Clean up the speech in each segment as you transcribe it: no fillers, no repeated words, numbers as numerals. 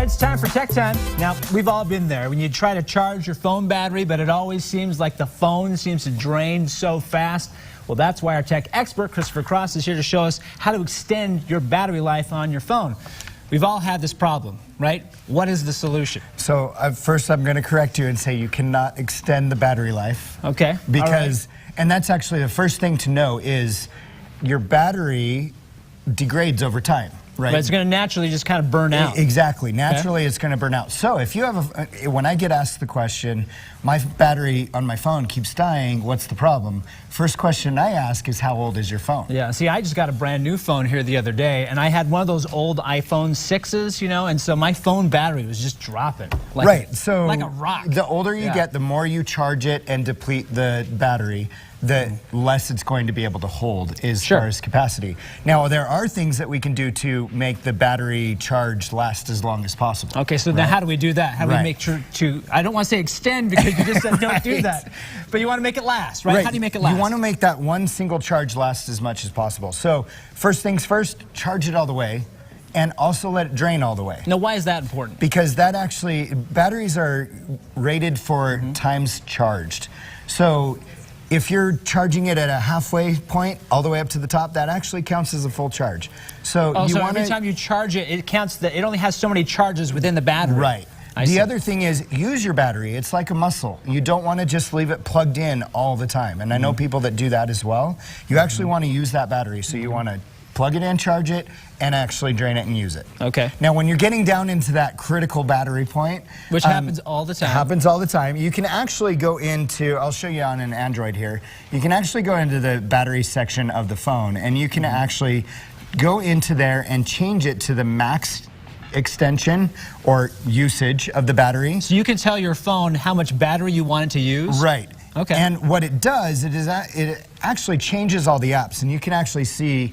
It's time for Tech Time. Now, we've all been there when you try to charge your phone battery, but it always seems like the phone seems to drain so fast. Well, that's why our tech expert, Christopher Cross, is here to show us how to extend your battery life on your phone. We've all had this problem, right? What is the solution? So first I'm going to correct you and say you cannot extend the battery life. Okay. Because, and that's actually the first thing to know is your battery degrades over time. Right. But it's going to naturally just kind of burn out. Exactly. Naturally, it's going to burn out. So if you have when I get asked the question, my battery on my phone keeps dying, what's the problem? First question I ask is, how old is your phone? Yeah, see, I just got a brand new phone here the other day, and I had one of those old iPhone 6s, you know, and so my phone battery was just dropping. Like like a rock. The older you get, the more you charge it and deplete the battery, the less it's going to be able to hold as far as capacity. Now, there are things that we can do to make the battery charge last as long as possible. Okay, so now how do we do that? How do we make sure to, I don't want to say extend because you just said don't do that, but you want to make it last, right? How do you make it last? You want to make that one single charge last as much as possible. So first things first, charge it all the way. And also let it drain all the way. Now, why is that important? Because that actually, batteries are rated for times charged. So if you're charging it at a halfway point all the way up to the top, that actually counts as a full charge. So every time you charge it, it counts that it only has so many charges within the battery. Right. The other thing is, use your battery. It's like a muscle. You don't want to just leave it plugged in all the time. And I know people that do that as well. You actually want to use that battery. So you want to plug it in, charge it, and actually drain it and use it. Okay. Now, when you're getting down into that critical battery point, which happens all the time. Happens all the time. You can actually go into, I'll show you on an Android here, you can actually go into the battery section of the phone, and you can actually go into there and change it to the max extension or usage of the battery. So you can tell your phone how much battery you want it to use? Right. Okay. And what it does, it actually changes all the apps, and you can actually see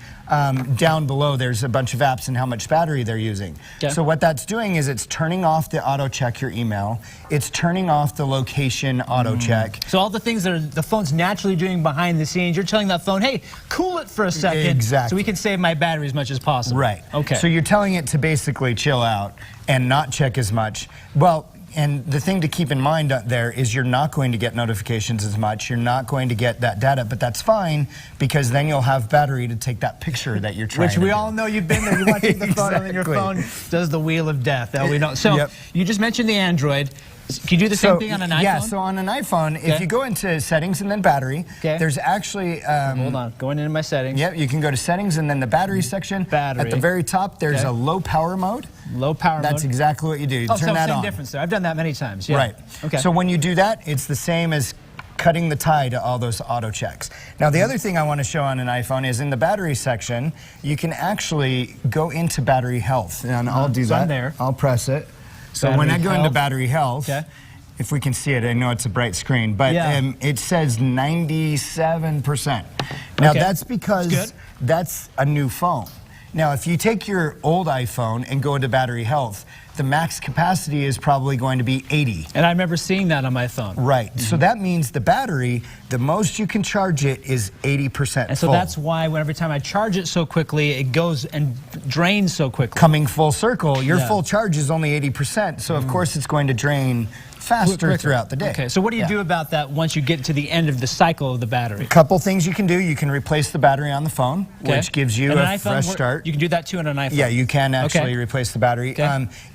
down below there's a bunch of apps and how much battery they're using. Okay. So what that's doing is it's turning off the auto check your email, it's turning off the location auto check. So all the things that the phone's naturally doing behind the scenes, you're telling that phone, hey, cool it for a second. Exactly. So we can save my battery as much as possible. Right. Okay. So you're telling it to basically chill out and not check as much. Well, and the thing to keep in mind there is you're not going to get notifications as much. You're not going to get that data, but that's fine because then you'll have battery to take that picture that you're trying to do. Which we all know you've been there. You want to take the photo and your phone does the wheel of death. That we know. So you just mentioned the Android. Can you do the same thing on an iPhone? Yeah, so on an iPhone, if you go into settings and then battery, there's actually... hold on, going into my settings. Yep, you can go to settings and then the battery section. At the very top, there's a low power mode. Low power mode? That's exactly what you do. You turn that on. Same difference there. I've done that many times. Yeah. Right. Okay. So when you do that, it's the same as cutting the tie to all those auto checks. Now, the other thing I want to show on an iPhone is in the battery section, you can actually go into battery health. And I'll do that. There. I'll press it. So when I go into battery health, if we can see it, I know it's a bright screen, but it says 97%. Now that's because that's a new phone. Now if you take your old iPhone and go into battery health, the max capacity is probably going to be 80. And I remember seeing that on my phone. Right. So that means the battery, the most you can charge it is 80% And so that's why every time I charge it so quickly, it goes and drains so quickly. Coming full circle, your full charge is only 80%. So of course it's going to drain faster throughout the day. Okay, so what do you do about that once you get to the end of the cycle of the battery? A couple things you can do. You can replace the battery on the phone, which gives you a fresh start. You can do that too on an iPhone? Yeah, you can actually replace the battery.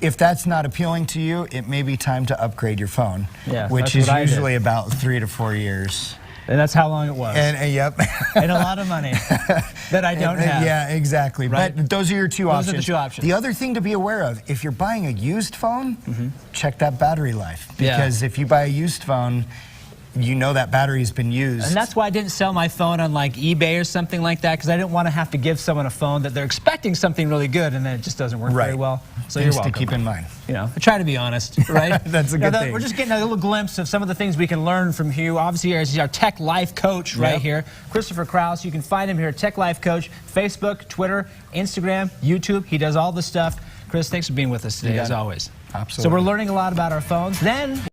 If that's not appealing to you, it may be time to upgrade your phone, which is usually about 3 to 4 years. And that's how long it was. And and a lot of money that I don't have. Yeah, exactly. Right? But those are your two options. Those are the two options. The other thing to be aware of, if you're buying a used phone, check that battery life. Because if you buy a used phone, you know that battery's been used. And that's why I didn't sell my phone on like eBay or something like that, because I didn't want to have to give someone a phone that they're expecting something really good and then it just doesn't work very well. So you're welcome. To keep in mind. You know, I try to be honest, right? That's a good thing. We're just getting a little glimpse of some of the things we can learn from Hugh. Obviously, he's our tech life coach right here. Christopher Cross, you can find him here, Tech Life Coach, Facebook, Twitter, Instagram, YouTube. He does all the stuff. Chris, thanks for being with us today, as always. Absolutely. So we're learning a lot about our phones. Then